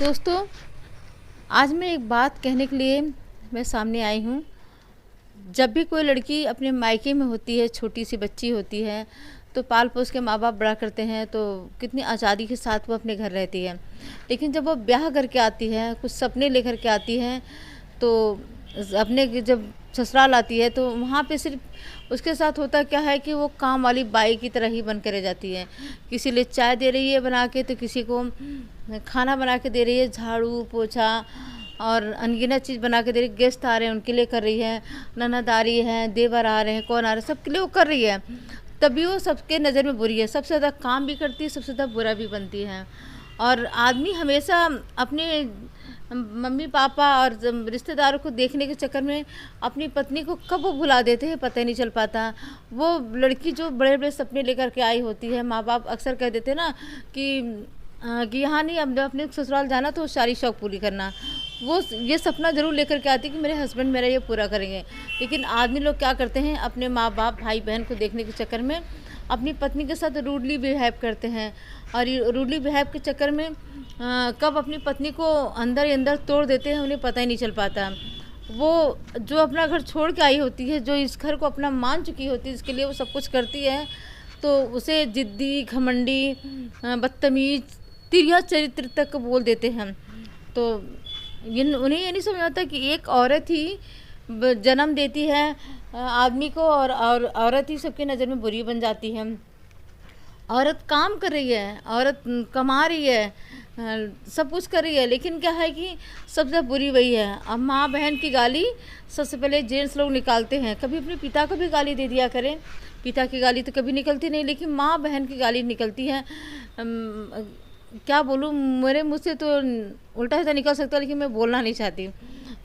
दोस्तों, आज मैं एक बात कहने के लिए मैं सामने आई हूँ। जब भी कोई लड़की अपने मायके में होती है, छोटी सी बच्ची होती है, तो पाल पोस के माँ बाप बड़ा करते हैं, तो कितनी आज़ादी के साथ वो अपने घर रहती है। लेकिन जब वो ब्याह करके आती है, कुछ सपने लेकर के आती है, तो जब ससुराल आती है, तो वहाँ पे सिर्फ उसके साथ होता क्या है कि वो काम वाली बाई की तरह ही बन के रह जाती है। किसी लिए चाय दे रही है बना के, तो किसी को खाना बना के दे रही है, झाड़ू पोछा और अनगिनत चीज़ बना के दे रही है। गेस्ट आ रहे हैं उनके लिए कर रही है, ननद आ रही है, देवर आ रहे हैं, कौन आ रहे हैं, सबके लिए वो कर रही है। तभी वो सबके नज़र में बुरी है, सबसे ज़्यादा काम भी करती है, सबसे ज़्यादा बुरा भी बनती है। और आदमी हमेशा अपने मम्मी पापा और रिश्तेदारों को देखने के चक्कर में अपनी पत्नी को कब वो भुला देते हैं पता ही नहीं चल पाता। वो लड़की जो बड़े बड़े सपने लेकर के आई होती है, माँ बाप अक्सर कह देते हैं ना कि यहाँ नहीं, अब अपने ससुराल जाना तो सारी शौक पूरी करना। वो ये सपना ज़रूर लेकर के आती कि मेरे हस्बैंड मेरा ये पूरा करेंगे। लेकिन आदमी लोग क्या करते हैं, अपने माँ बाप भाई बहन को देखने के चक्कर में अपनी पत्नी के साथ रूडली बिहेव करते हैं। और ये रूडली बिहेव के चक्कर में कब अपनी पत्नी को अंदर ही अंदर तोड़ देते हैं, उन्हें पता ही नहीं चल पाता। वो जो अपना घर छोड़ के आई होती है, जो इस घर को अपना मान चुकी होती है, इसके लिए वो सब कुछ करती है, तो उसे जिद्दी, घमंडी, बदतमीज, तिरिया चरित्र तक बोल देते हैं। तो उन्हें ये नहीं समझ आता कि एक औरत ही जन्म देती है आदमी को, और औरत ही सबकी नज़र में बुरी बन जाती है। औरत काम कर रही है, औरत कमा रही है, सब कुछ कर रही है, लेकिन क्या है कि सबसे बुरी वही है। अब माँ बहन की गाली सबसे पहले जेंट्स लोग निकालते हैं। कभी अपने पिता को भी गाली दे दिया करें, पिता की गाली तो कभी निकलती नहीं, लेकिन माँ बहन की गाली निकलती है। क्या बोलूँ, मेरे मुँह से तो उल्टा सीधा निकल सकता है, लेकिन मैं बोलना नहीं चाहती।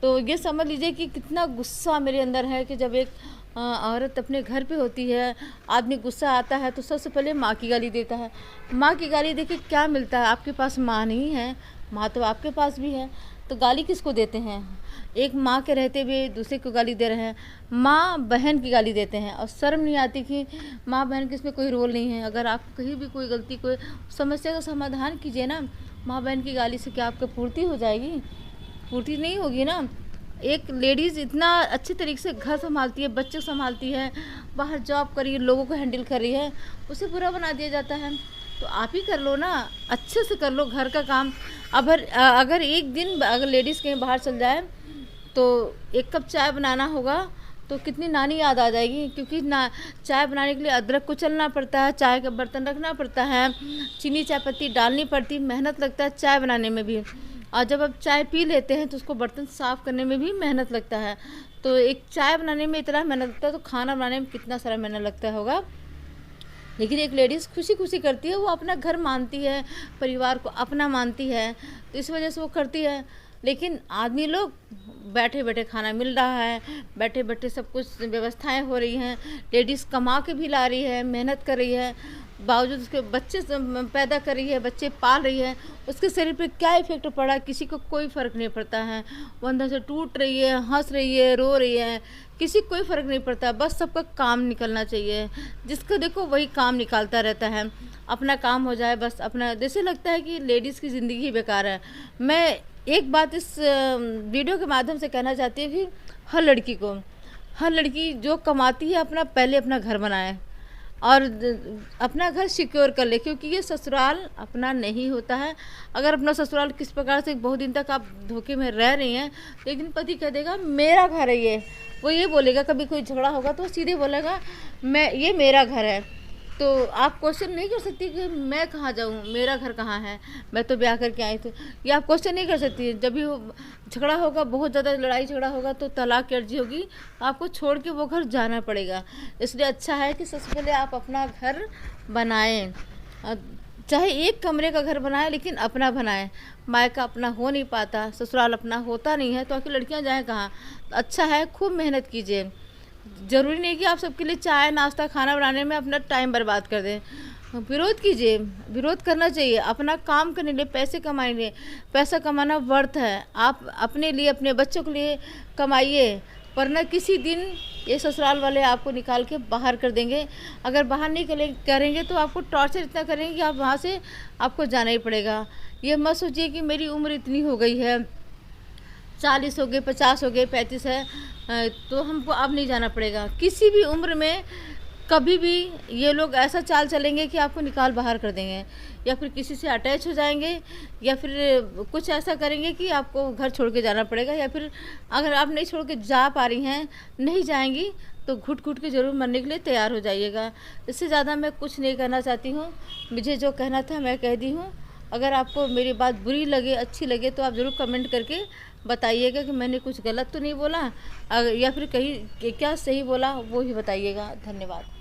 तो ये समझ लीजिए कि कितना गुस्सा मेरे अंदर है कि जब एक औरत अपने घर पे होती है, आदमी गुस्सा आता है तो सबसे पहले माँ की गाली देता है। माँ की गाली देके क्या मिलता है, आपके पास माँ नहीं है, माँ तो आपके पास भी है, तो गाली किसको देते हैं? एक माँ के रहते हुए दूसरे को गाली दे रहे हैं। माँ बहन की गाली देते हैं और शर्म नहीं आती कि माँ बहन के इसमें कोई रोल नहीं है। अगर आप कहीं भी कोई गलती, कोई समस्या का समाधान कीजिए ना, माँ बहन की गाली से क्या आपको पूर्ति हो जाएगी? पूर्ति नहीं होगी ना। एक लेडीज़ इतना अच्छे तरीके से घर संभालती है, बच्चे संभालती है, बाहर जॉब कर रही है, लोगों को हैंडल कर रही है, उसे बुरा बना दिया जाता है। तो आप ही कर लो ना, अच्छे से कर लो घर का काम। अगर एक दिन अगर लेडीज़ कहीं बाहर चल जाए तो एक कप चाय बनाना होगा तो कितनी नानी याद आ जाएगी, क्योंकि ना चाय बनाने के लिए अदरक को चलना पड़ता है, चाय का बर्तन रखना पड़ता है, चीनी चाय पत्ती डालनी पड़ती, मेहनत लगता है चाय बनाने में भी। और जब आप चाय पी लेते हैं तो उसको बर्तन साफ़ करने में भी मेहनत लगता है। तो एक चाय बनाने में इतना मेहनत लगता है, तो खाना बनाने में कितना सारा मेहनत लगता होगा। लेकिन एक लेडीज़ खुशी खुशी करती है, वो अपना घर मानती है, परिवार को अपना मानती है, तो इस वजह से वो करती है। लेकिन आदमी लोग बैठे बैठे खाना मिल रहा है, बैठे बैठे सब कुछ व्यवस्थाएं हो रही हैं, लेडीज़ कमा के भी ला रही है, मेहनत कर रही है, बावजूद उसके बच्चे पैदा कर रही है, बच्चे पाल रही है, उसके शरीर पे क्या इफेक्ट पड़ा किसी को कोई फ़र्क नहीं पड़ता है। वो अंदर से टूट रही है, हंस रही है, रो रही है, किसी को कोई फ़र्क नहीं पड़ता। बस सबका काम निकलना चाहिए, जिसको देखो वही काम निकालता रहता है, अपना काम हो जाए बस। अपना जैसे लगता है कि लेडीज़ की ज़िंदगी ही बेकार है। मैं एक बात इस वीडियो के माध्यम से कहना चाहती हूँ कि हर लड़की जो कमाती है अपना पहले अपना घर बनाए और अपना घर सिक्योर कर ले, क्योंकि ये ससुराल अपना नहीं होता है। अगर अपना ससुराल किस प्रकार से बहुत दिन तक आप धोखे में रह रही हैं, लेकिन पति कह देगा मेरा घर है ये, वो ये बोलेगा, कभी कोई झगड़ा होगा तो सीधे बोलेगा ये मेरा घर है। तो आप क्वेश्चन नहीं कर सकती कि मैं कहाँ जाऊँ, मेरा घर कहाँ है, मैं तो ब्याह करके आई थी, ये आप क्वेश्चन नहीं कर सकती। जब भी झगड़ा होगा, बहुत ज़्यादा लड़ाई झगड़ा होगा, तो तलाक की अर्जी होगी, आपको छोड़ के वो घर जाना पड़ेगा। इसलिए अच्छा है कि सबसे पहले आप अपना घर बनाएं, चाहे एक कमरे का घर बनाएं, लेकिन अपना बनाएं। मायका अपना हो नहीं पाता, ससुराल अपना होता नहीं है, तो आखिर लड़कियां जाएं कहाँ? अच्छा है खूब मेहनत कीजिए। ज़रूरी नहीं कि आप सबके लिए चाय नाश्ता खाना बनाने में अपना टाइम बर्बाद कर दें। विरोध कीजिए, विरोध करना चाहिए, अपना काम करने लिए, पैसे कमाने लिए। पैसा कमाना व्यर्थ है, आप अपने लिए, अपने बच्चों के लिए कमाइए, वरना किसी दिन ये ससुराल वाले आपको निकाल के बाहर कर देंगे। अगर बाहर नहीं करेंगे तो आपको टॉर्चर इतना करेंगे कि आप वहाँ से आपको जाना ही पड़ेगा। ये मत सोचिए कि मेरी उम्र इतनी हो गई है, 40 हो गए, 50 हो गए, 35 है, तो हमको अब नहीं जाना पड़ेगा। किसी भी उम्र में कभी भी ये लोग ऐसा चाल चलेंगे कि आपको निकाल बाहर कर देंगे, या फिर किसी से अटैच हो जाएंगे, या फिर कुछ ऐसा करेंगे कि आपको घर छोड़ के जाना पड़ेगा, या फिर अगर आप नहीं छोड़ के जा पा रही हैं, नहीं जाएंगी, तो घुट घुट के ज़रूर मरने के लिए तैयार हो जाइएगा। इससे ज़्यादा मैं कुछ नहीं कहना चाहती हूँ। मुझे जो कहना था मैं कह दी हूँ। अगर आपको मेरी बात बुरी लगे, अच्छी लगे, तो आप ज़रूर कमेंट करके बताइएगा कि मैंने कुछ गलत तो नहीं बोला, या फिर कहीं क्या सही बोला वो ही बताइएगा। धन्यवाद।